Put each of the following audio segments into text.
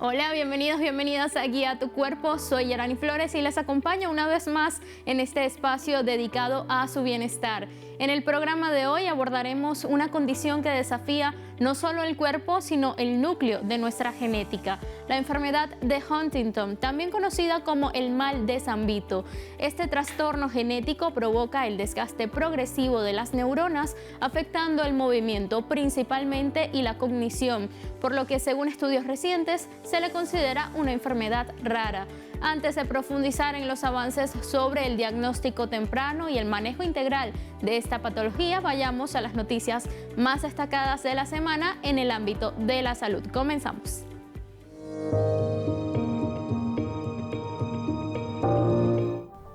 Hola, bienvenidas a Guía Tu Cuerpo. Soy Yarani Flores y les acompaño una vez más en este espacio dedicado a su bienestar. En el programa de hoy abordaremos una condición que desafía no solo el cuerpo, sino el núcleo de nuestra genética, la enfermedad de Huntington, también conocida como el mal de San Vito. Este trastorno genético provoca el desgaste progresivo de las neuronas, afectando el movimiento principalmente y la cognición, por lo que según estudios recientes se le considera una enfermedad rara. Antes de profundizar en los avances sobre el diagnóstico temprano y el manejo integral de esta patología, vayamos a las noticias más destacadas de la semana en el ámbito de la salud. Comenzamos.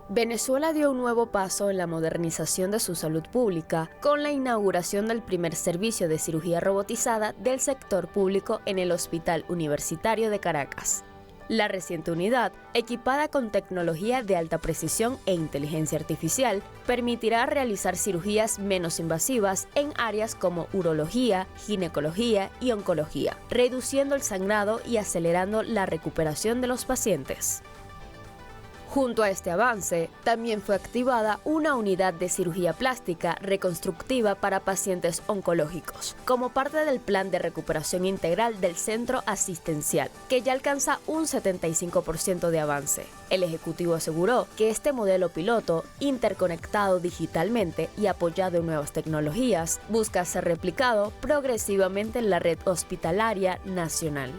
Venezuela dio un nuevo paso en la modernización de su salud pública con la inauguración del primer servicio de cirugía robotizada del sector público en el Hospital Universitario de Caracas. La reciente unidad, equipada con tecnología de alta precisión e inteligencia artificial, permitirá realizar cirugías menos invasivas en áreas como urología, ginecología y oncología, reduciendo el sangrado y acelerando la recuperación de los pacientes. Junto a este avance, también fue activada una unidad de cirugía plástica reconstructiva para pacientes oncológicos, como parte del plan de recuperación integral del centro asistencial, que ya alcanza un 75% de avance. El ejecutivo aseguró que este modelo piloto, interconectado digitalmente y apoyado en nuevas tecnologías, busca ser replicado progresivamente en la red hospitalaria nacional.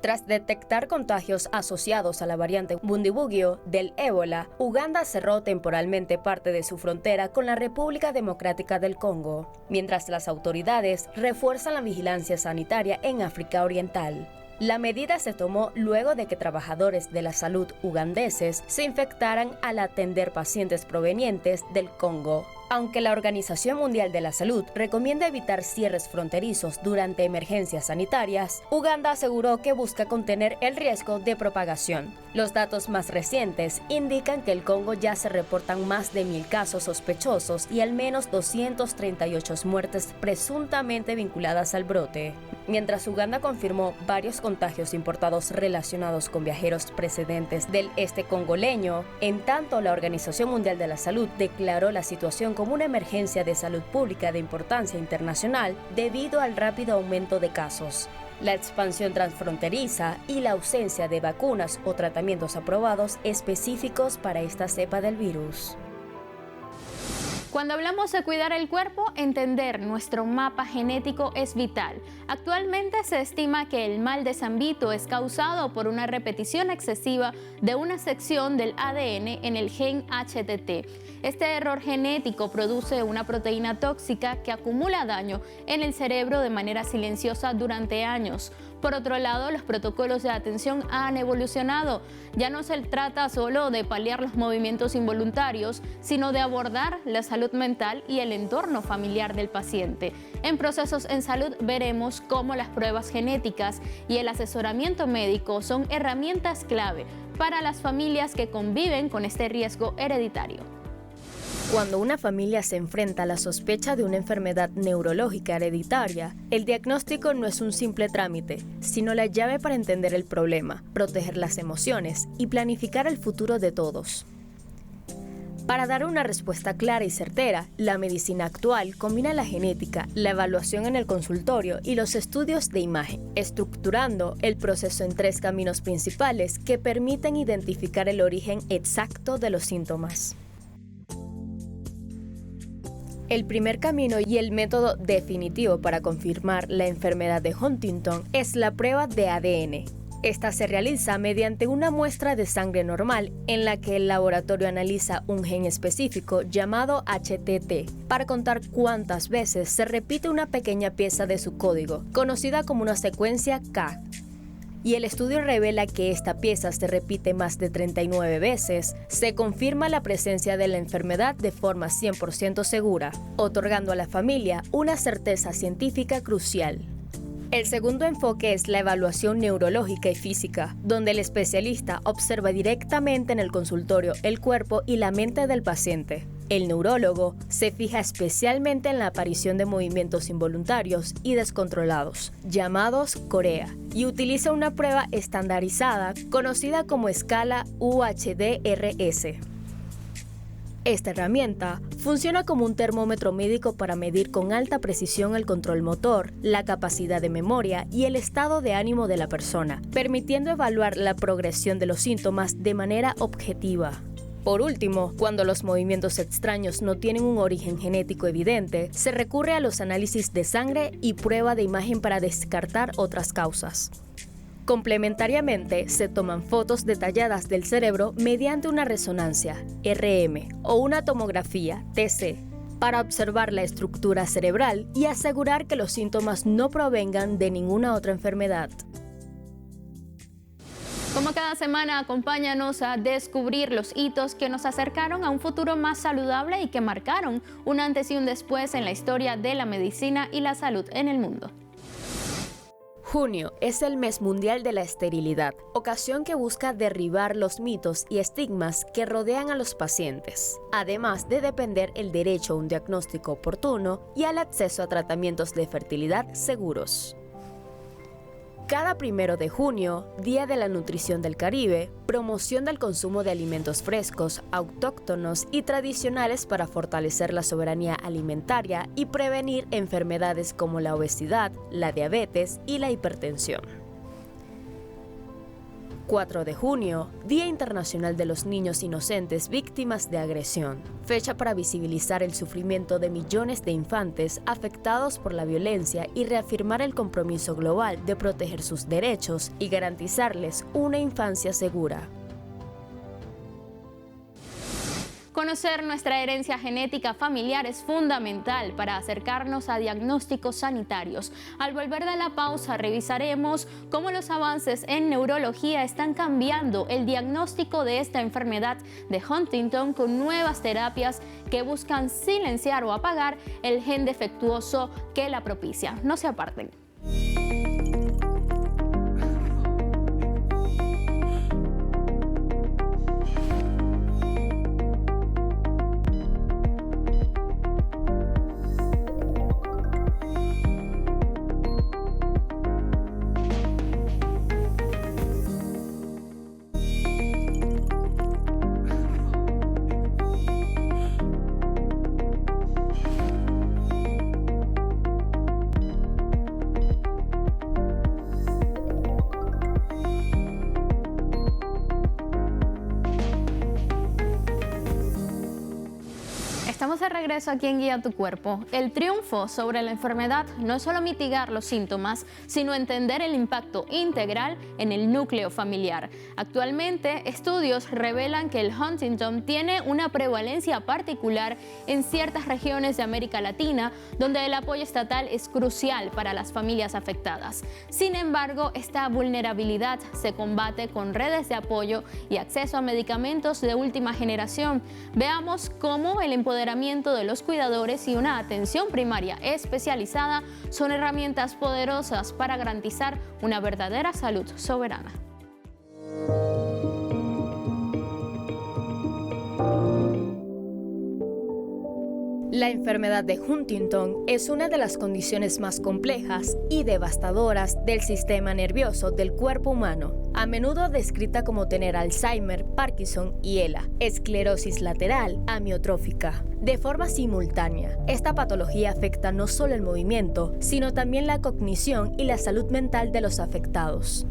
Tras detectar contagios asociados a la variante Bundibugyo del ébola, Uganda cerró temporalmente parte de su frontera con la República Democrática del Congo, mientras las autoridades refuerzan la vigilancia sanitaria en África Oriental. La medida se tomó luego de que trabajadores de la salud ugandeses se infectaran al atender pacientes provenientes del Congo. Aunque la Organización Mundial de la Salud recomienda evitar cierres fronterizos durante emergencias sanitarias, Uganda aseguró que busca contener el riesgo de propagación. Los datos más recientes indican que en el Congo ya se reportan más de 1.000 casos sospechosos y al menos 238 muertes presuntamente vinculadas al brote. Mientras Uganda confirmó varios contagios importados relacionados con viajeros precedentes del este congoleño, en tanto la Organización Mundial de la Salud declaró la situación como una emergencia de salud pública de importancia internacional debido al rápido aumento de casos, la expansión transfronteriza y la ausencia de vacunas o tratamientos aprobados específicos para esta cepa del virus. Cuando hablamos de cuidar el cuerpo, entender nuestro mapa genético es vital. Actualmente se estima que el mal de San Vito es causado por una repetición excesiva de una sección del ADN en el gen HTT. Este error genético produce una proteína tóxica que acumula daño en el cerebro de manera silenciosa durante años. Por otro lado, los protocolos de atención han evolucionado. Ya no se trata solo de paliar los movimientos involuntarios, sino de abordar la salud mental y el entorno familiar del paciente. En Procesos en Salud veremos cómo las pruebas genéticas y el asesoramiento médico son herramientas clave para las familias que conviven con este riesgo hereditario. Cuando una familia se enfrenta a la sospecha de una enfermedad neurológica hereditaria, el diagnóstico no es un simple trámite, sino la llave para entender el problema, proteger las emociones y planificar el futuro de todos. Para dar una respuesta clara y certera, la medicina actual combina la genética, la evaluación en el consultorio y los estudios de imagen, estructurando el proceso en 3 caminos principales que permiten identificar el origen exacto de los síntomas. El primer camino y el método definitivo para confirmar la enfermedad de Huntington es la prueba de ADN. Esta se realiza mediante una muestra de sangre normal en la que el laboratorio analiza un gen específico llamado HTT para contar cuántas veces se repite una pequeña pieza de su código, conocida como una secuencia K. Y el estudio revela que esta pieza se repite más de 39 veces, se confirma la presencia de la enfermedad de forma 100% segura, otorgando a la familia una certeza científica crucial. El segundo enfoque es la evaluación neurológica y física, donde el especialista observa directamente en el consultorio el cuerpo y la mente del paciente. El neurólogo se fija especialmente en la aparición de movimientos involuntarios y descontrolados, llamados corea, y utiliza una prueba estandarizada conocida como escala UHDRS. Esta herramienta funciona como un termómetro médico para medir con alta precisión el control motor, la capacidad de memoria y el estado de ánimo de la persona, permitiendo evaluar la progresión de los síntomas de manera objetiva. Por último, cuando los movimientos extraños no tienen un origen genético evidente, se recurre a los análisis de sangre y prueba de imagen para descartar otras causas. Complementariamente, se toman fotos detalladas del cerebro mediante una resonancia, RM, o una tomografía, TC, para observar la estructura cerebral y asegurar que los síntomas no provengan de ninguna otra enfermedad. Como cada semana, acompáñanos a descubrir los hitos que nos acercaron a un futuro más saludable y que marcaron un antes y un después en la historia de la medicina y la salud en el mundo. Junio es el mes mundial de la esterilidad, ocasión que busca derribar los mitos y estigmas que rodean a los pacientes, además de defender el derecho a un diagnóstico oportuno y al acceso a tratamientos de fertilidad seguros. Cada 1 de junio, Día de la Nutrición del Caribe, promoción del consumo de alimentos frescos, autóctonos y tradicionales para fortalecer la soberanía alimentaria y prevenir enfermedades como la obesidad, la diabetes y la hipertensión. 4 de junio, Día Internacional de los Niños Inocentes Víctimas de Agresión, fecha para visibilizar el sufrimiento de millones de infantes afectados por la violencia y reafirmar el compromiso global de proteger sus derechos y garantizarles una infancia segura. Conocer nuestra herencia genética familiar es fundamental para acercarnos a diagnósticos sanitarios. Al volver de la pausa, revisaremos cómo los avances en neurología están cambiando el diagnóstico de esta enfermedad de Huntington con nuevas terapias que buscan silenciar o apagar el gen defectuoso que la propicia. No se aparten. Estamos de regreso aquí en Guía tu Cuerpo. El triunfo sobre la enfermedad no es solo mitigar los síntomas, sino entender el impacto integral en el núcleo familiar. Actualmente, estudios revelan que el Huntington tiene una prevalencia particular en ciertas regiones de América Latina, donde el apoyo estatal es crucial para las familias afectadas. Sin embargo, esta vulnerabilidad se combate con redes de apoyo y acceso a medicamentos de última generación. Veamos cómo el empoderamiento de los cuidadores y una atención primaria especializada son herramientas poderosas para garantizar una verdadera salud soberana. La enfermedad de Huntington es una de las condiciones más complejas y devastadoras del sistema nervioso del cuerpo humano, a menudo descrita como tener Alzheimer, Parkinson y ELA, esclerosis lateral amiotrófica. De forma simultánea, esta patología afecta no solo el movimiento, sino también la cognición y la salud mental de los afectados.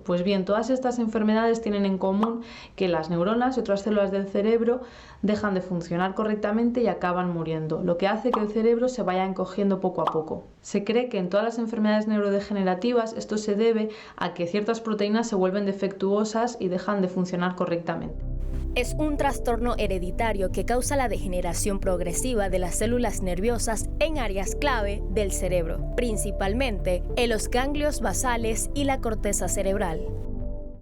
Pues bien, todas estas enfermedades tienen en común que las neuronas y otras células del cerebro dejan de funcionar correctamente y acaban muriendo, lo que hace que el cerebro se vaya encogiendo poco a poco. Se cree que en todas las enfermedades neurodegenerativas esto se debe a que ciertas proteínas se vuelven defectuosas y dejan de funcionar correctamente. Es un trastorno hereditario que causa la degeneración progresiva de las células nerviosas en áreas clave del cerebro, principalmente en los ganglios basales y la corteza cerebral.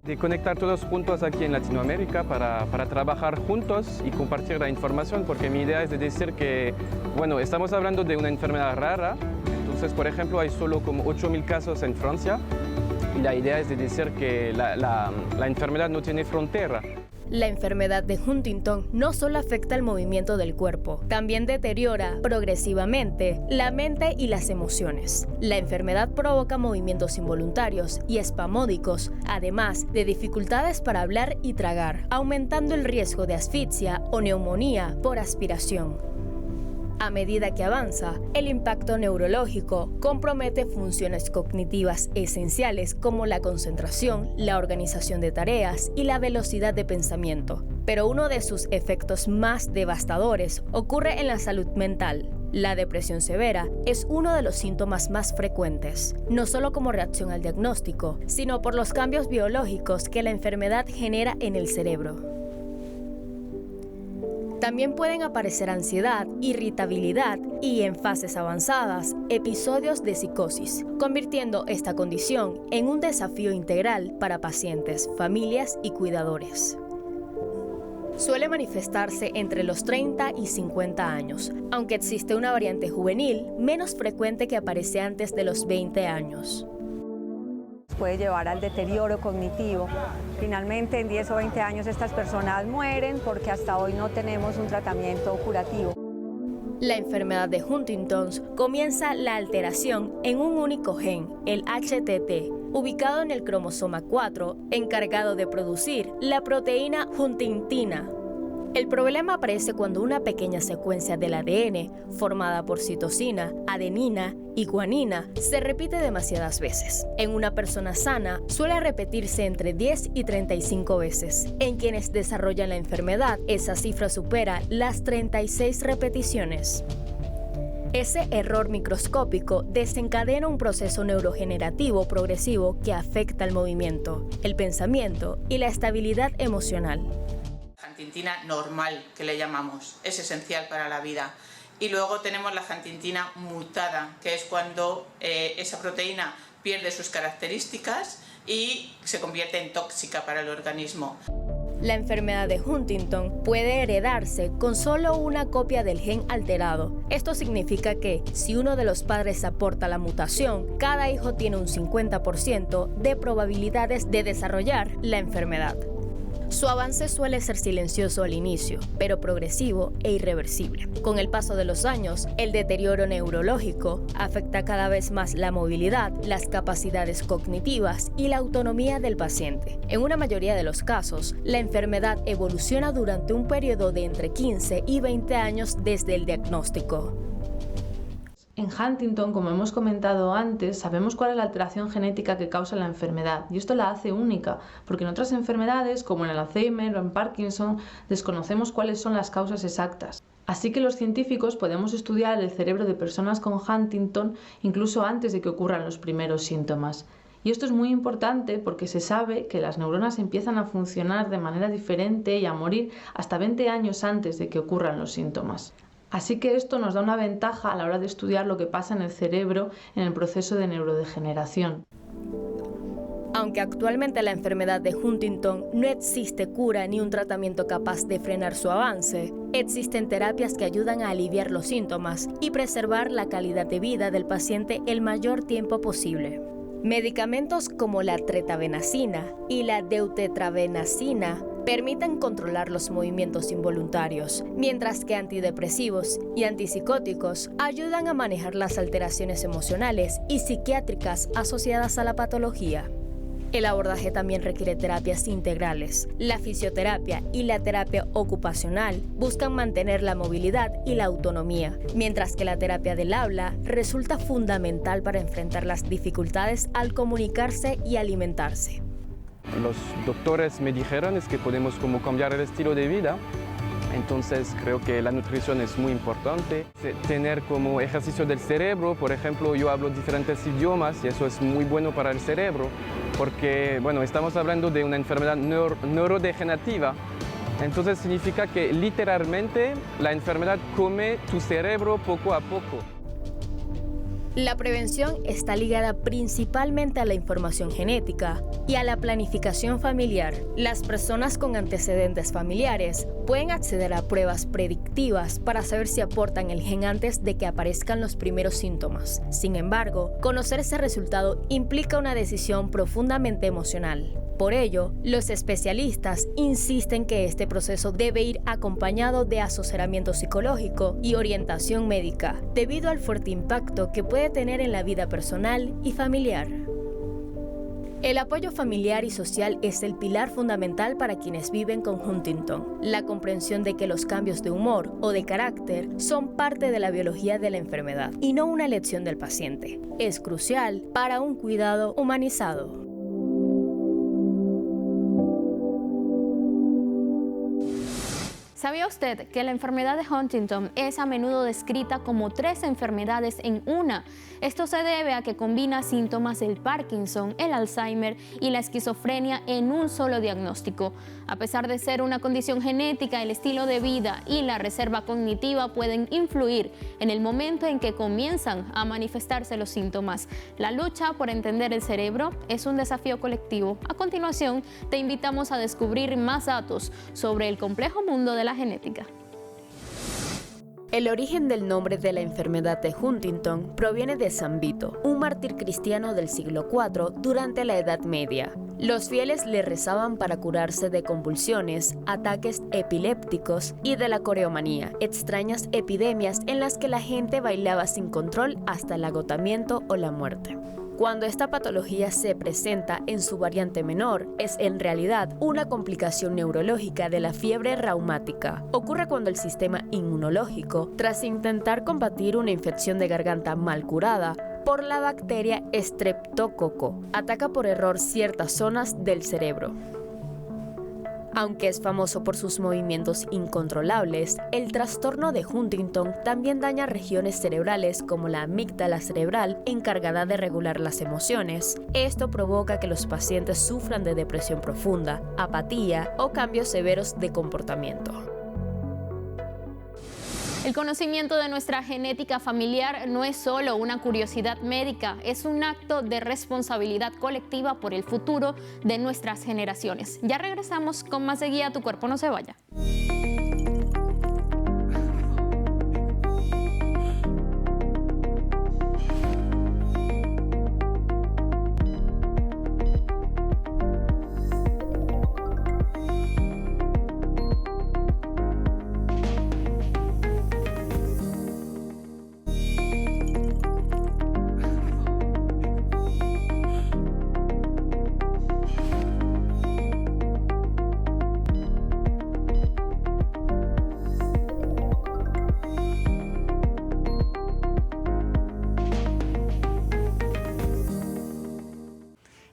De conectar todos juntos aquí en Latinoamérica para trabajar juntos y compartir la información, porque mi idea es de decir que, bueno, estamos hablando de una enfermedad rara, entonces, por ejemplo, hay solo como 8.000 casos en Francia, y la idea es de decir que la enfermedad no tiene frontera. La enfermedad de Huntington no solo afecta el movimiento del cuerpo, también deteriora progresivamente la mente y las emociones. La enfermedad provoca movimientos involuntarios y espasmódicos, además de dificultades para hablar y tragar, aumentando el riesgo de asfixia o neumonía por aspiración. A medida que avanza, el impacto neurológico compromete funciones cognitivas esenciales como la concentración, la organización de tareas y la velocidad de pensamiento. Pero uno de sus efectos más devastadores ocurre en la salud mental. La depresión severa es uno de los síntomas más frecuentes, no solo como reacción al diagnóstico, sino por los cambios biológicos que la enfermedad genera en el cerebro. También pueden aparecer ansiedad, irritabilidad y, en fases avanzadas, episodios de psicosis, convirtiendo esta condición en un desafío integral para pacientes, familias y cuidadores. Suele manifestarse entre los 30 y 50 años, aunque existe una variante juvenil menos frecuente que aparece antes de los 20 años. Puede llevar al deterioro cognitivo. Finalmente, en 10 o 20 años estas personas mueren porque hasta hoy no tenemos un tratamiento curativo. La enfermedad de Huntington comienza la alteración en un único gen, el HTT, ubicado en el cromosoma 4, encargado de producir la proteína huntingtina. El problema aparece cuando una pequeña secuencia del ADN, formada por citosina, adenina y guanina, se repite demasiadas veces. En una persona sana suele repetirse entre 10 y 35 veces. En quienes desarrollan la enfermedad, esa cifra supera las 36 repeticiones. Ese error microscópico desencadena un proceso neurogenerativo progresivo que afecta el movimiento, el pensamiento y la estabilidad emocional. Huntingtina normal, que le llamamos, es esencial para la vida. Y luego tenemos la huntingtina mutada, que es cuando esa proteína pierde sus características y se convierte en tóxica para el organismo. La enfermedad de Huntington puede heredarse con solo una copia del gen alterado. Esto significa que, si uno de los padres aporta la mutación, cada hijo tiene un 50% de probabilidades de desarrollar la enfermedad. Su avance suele ser silencioso al inicio, pero progresivo e irreversible. Con el paso de los años, el deterioro neurológico afecta cada vez más la movilidad, las capacidades cognitivas y la autonomía del paciente. En una mayoría de los casos, la enfermedad evoluciona durante un periodo de entre 15 y 20 años desde el diagnóstico. En Huntington, como hemos comentado antes, sabemos cuál es la alteración genética que causa la enfermedad, y esto la hace única, porque en otras enfermedades, como en el Alzheimer o en Parkinson, desconocemos cuáles son las causas exactas. Así que los científicos podemos estudiar el cerebro de personas con Huntington incluso antes de que ocurran los primeros síntomas. Y esto es muy importante porque se sabe que las neuronas empiezan a funcionar de manera diferente y a morir hasta 20 años antes de que ocurran los síntomas. Así que esto nos da una ventaja a la hora de estudiar lo que pasa en el cerebro en el proceso de neurodegeneración. Aunque actualmente la enfermedad de Huntington no existe cura ni un tratamiento capaz de frenar su avance, existen terapias que ayudan a aliviar los síntomas y preservar la calidad de vida del paciente el mayor tiempo posible. Medicamentos como la tretabenazina y la deutetrabenazina permiten controlar los movimientos involuntarios, mientras que antidepresivos y antipsicóticos ayudan a manejar las alteraciones emocionales y psiquiátricas asociadas a la patología. El abordaje también requiere terapias integrales. La fisioterapia y la terapia ocupacional buscan mantener la movilidad y la autonomía, mientras que la terapia del habla resulta fundamental para enfrentar las dificultades al comunicarse y alimentarse. Los doctores me dijeron es que podemos como cambiar el estilo de vida, entonces creo que la nutrición es muy importante. Tener como ejercicio del cerebro, por ejemplo, yo hablo diferentes idiomas y eso es muy bueno para el cerebro, porque bueno, estamos hablando de una enfermedad neurodegenerativa, entonces significa que literalmente la enfermedad come tu cerebro poco a poco. La prevención está ligada principalmente a la información genética y a la planificación familiar. Las personas con antecedentes familiares pueden acceder a pruebas predictivas para saber si aportan el gen antes de que aparezcan los primeros síntomas. Sin embargo, conocer ese resultado implica una decisión profundamente emocional. Por ello, los especialistas insisten que este proceso debe ir acompañado de asesoramiento psicológico y orientación médica, debido al fuerte impacto que puede tener en la vida personal y familiar. El apoyo familiar y social es el pilar fundamental para quienes viven con Huntington. La comprensión de que los cambios de humor o de carácter son parte de la biología de la enfermedad y no una elección del paciente es crucial para un cuidado humanizado. ¿Sabía usted que la enfermedad de Huntington es a menudo descrita como 3 enfermedades en una? Esto se debe a que combina síntomas del Parkinson, el Alzheimer y la esquizofrenia en un solo diagnóstico. A pesar de ser una condición genética, el estilo de vida y la reserva cognitiva pueden influir en el momento en que comienzan a manifestarse los síntomas. La lucha por entender el cerebro es un desafío colectivo. A continuación, te invitamos a descubrir más datos sobre el complejo mundo de la genética. El origen del nombre de la enfermedad de Huntington proviene de San Vito, un mártir cristiano del siglo IV durante la Edad Media. Los fieles le rezaban para curarse de convulsiones, ataques epilépticos y de la coreomanía, extrañas epidemias en las que la gente bailaba sin control hasta el agotamiento o la muerte. Cuando esta patología se presenta en su variante menor, es en realidad una complicación neurológica de la fiebre reumática. Ocurre cuando el sistema inmunológico, tras intentar combatir una infección de garganta mal curada por la bacteria Streptococo, ataca por error ciertas zonas del cerebro. Aunque es famoso por sus movimientos incontrolables, el trastorno de Huntington también daña regiones cerebrales como la amígdala cerebral, encargada de regular las emociones. Esto provoca que los pacientes sufran de depresión profunda, apatía o cambios severos de comportamiento. El conocimiento de nuestra genética familiar no es solo una curiosidad médica, es un acto de responsabilidad colectiva por el futuro de nuestras generaciones. Ya regresamos con más de Guía Tu Cuerpo No Se Vaya.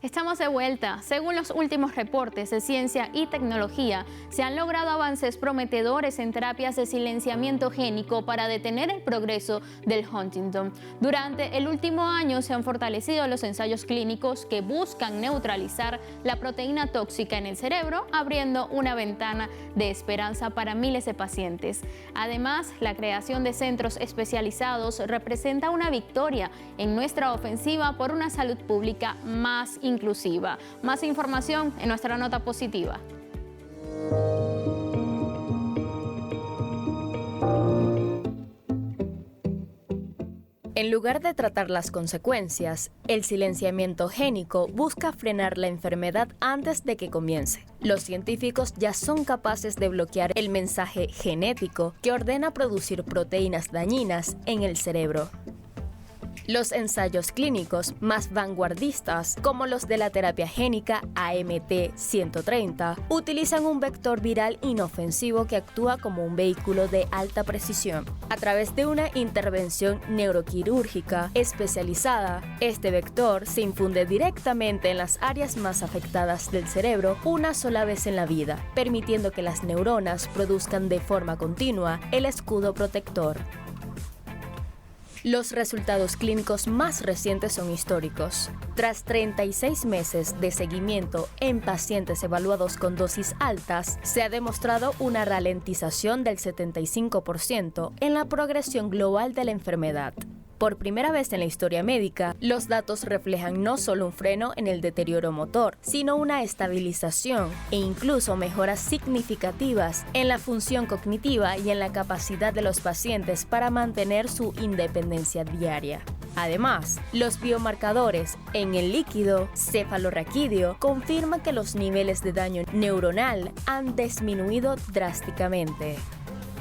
Estamos de vuelta. Según los últimos reportes de ciencia y tecnología, se han logrado avances prometedores en terapias de silenciamiento génico para detener el progreso del Huntington. Durante el último año se han fortalecido los ensayos clínicos que buscan neutralizar la proteína tóxica en el cerebro, abriendo una ventana de esperanza para miles de pacientes. Además, la creación de centros especializados representa una victoria en nuestra ofensiva por una salud pública más inclusiva. Más información en nuestra nota positiva. En lugar de tratar las consecuencias, el silenciamiento génico busca frenar la enfermedad antes de que comience. Los científicos ya son capaces de bloquear el mensaje genético que ordena producir proteínas dañinas en el cerebro. Los ensayos clínicos más vanguardistas, como los de la terapia génica AMT-130, utilizan un vector viral inofensivo que actúa como un vehículo de alta precisión. A través de una intervención neuroquirúrgica especializada, este vector se infunde directamente en las áreas más afectadas del cerebro una sola vez en la vida, permitiendo que las neuronas produzcan de forma continua el escudo protector. Los resultados clínicos más recientes son históricos. Tras 36 meses de seguimiento en pacientes evaluados con dosis altas, se ha demostrado una ralentización del 75% en la progresión global de la enfermedad. Por primera vez en la historia médica, los datos reflejan no solo un freno en el deterioro motor, sino una estabilización e incluso mejoras significativas en la función cognitiva y en la capacidad de los pacientes para mantener su independencia diaria. Además, los biomarcadores en el líquido cefalorraquídeo confirman que los niveles de daño neuronal han disminuido drásticamente.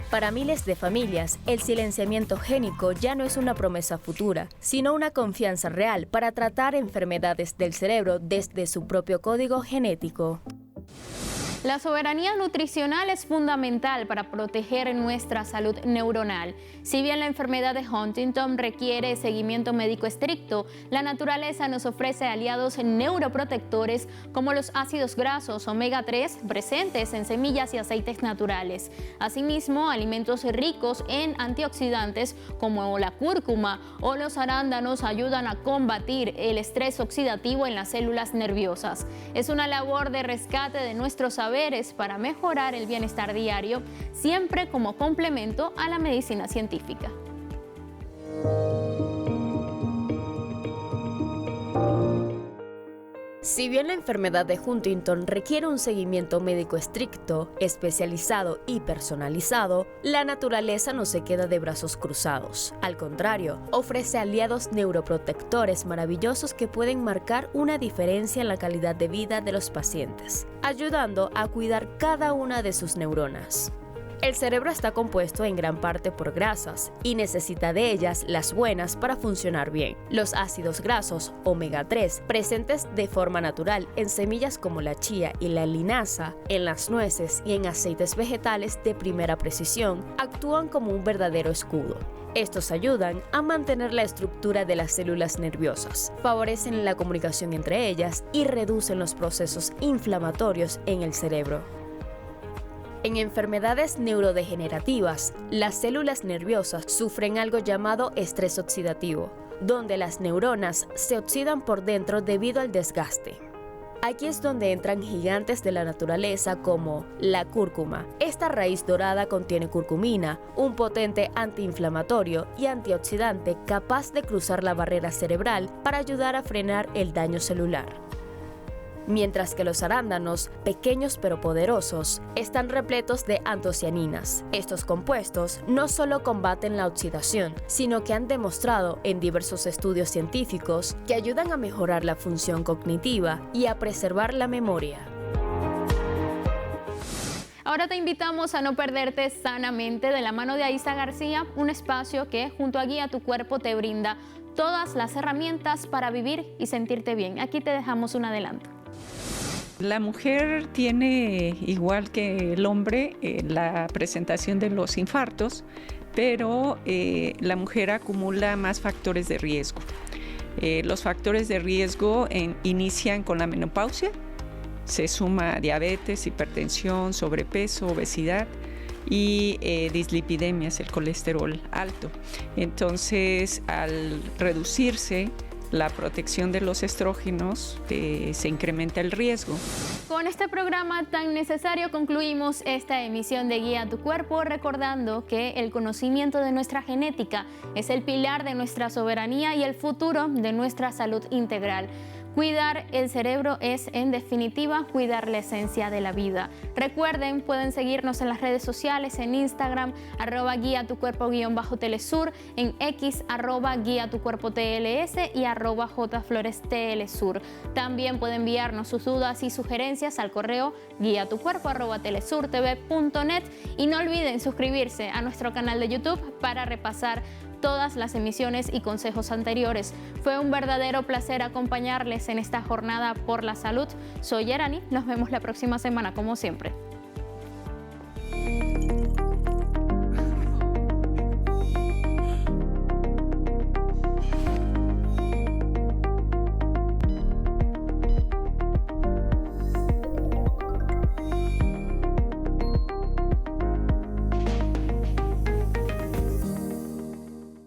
Para miles de familias, el silenciamiento génico ya no es una promesa futura, sino una confianza real para tratar enfermedades del cerebro desde su propio código genético. La soberanía nutricional es fundamental para proteger nuestra salud neuronal. Si bien la enfermedad de Huntington requiere seguimiento médico estricto, la naturaleza nos ofrece aliados neuroprotectores como los ácidos grasos omega 3 presentes en semillas y aceites naturales. Asimismo, alimentos ricos en antioxidantes como la cúrcuma o los arándanos ayudan a combatir el estrés oxidativo en las células nerviosas. Es una labor de rescate de nuestros saberes para mejorar el bienestar diario, siempre como complemento a la medicina científica. Si bien la enfermedad de Huntington requiere un seguimiento médico estricto, especializado y personalizado, la naturaleza no se queda de brazos cruzados. Al contrario, ofrece aliados neuroprotectores maravillosos que pueden marcar una diferencia en la calidad de vida de los pacientes, ayudando a cuidar cada una de sus neuronas. El cerebro está compuesto en gran parte por grasas y necesita de ellas las buenas para funcionar bien. Los ácidos grasos omega 3, presentes de forma natural en semillas como la chía y la linaza, en las nueces y en aceites vegetales de primera precisión, actúan como un verdadero escudo. Estos ayudan a mantener la estructura de las células nerviosas, favorecen la comunicación entre ellas y reducen los procesos inflamatorios en el cerebro. En enfermedades neurodegenerativas, las células nerviosas sufren algo llamado estrés oxidativo, donde las neuronas se oxidan por dentro debido al desgaste. Aquí es donde entran gigantes de la naturaleza como la cúrcuma. Esta raíz dorada contiene curcumina, un potente antiinflamatorio y antioxidante capaz de cruzar la barrera cerebral para ayudar a frenar el daño celular. Mientras que los arándanos, pequeños pero poderosos, están repletos de antocianinas. Estos compuestos no solo combaten la oxidación, sino que han demostrado en diversos estudios científicos que ayudan a mejorar la función cognitiva y a preservar la memoria. Ahora te invitamos a no perderte Sanamente de la mano de Aisa García, un espacio que junto a Guía Tu Cuerpo te brinda todas las herramientas para vivir y sentirte bien. Aquí te dejamos un adelanto. La mujer tiene, igual que el hombre, la presentación de los infartos, pero la mujer acumula más factores de riesgo. Los factores de riesgo inician con la menopausia, se suma diabetes, hipertensión, sobrepeso, obesidad y dislipidemias, el colesterol alto. Entonces, al reducirse la protección de los estrógenos, se incrementa el riesgo. Con este programa tan necesario concluimos esta emisión de Guía Tu Cuerpo, recordando que el conocimiento de nuestra genética es el pilar de nuestra soberanía y el futuro de nuestra salud integral. Cuidar el cerebro es, en definitiva, cuidar la esencia de la vida. Recuerden, pueden seguirnos en las redes sociales, en Instagram, @guiatucuerpo_telesur, en X, @guiatucuerpotls y @jflorestlsur. También pueden enviarnos sus dudas y sugerencias al correo guiatucuerpo@telesurtv.net y no olviden suscribirse a nuestro canal de YouTube para repasar todas las emisiones y consejos anteriores. Fue un verdadero placer acompañarles en esta jornada por la salud. Soy Yerani, nos vemos la próxima semana como siempre.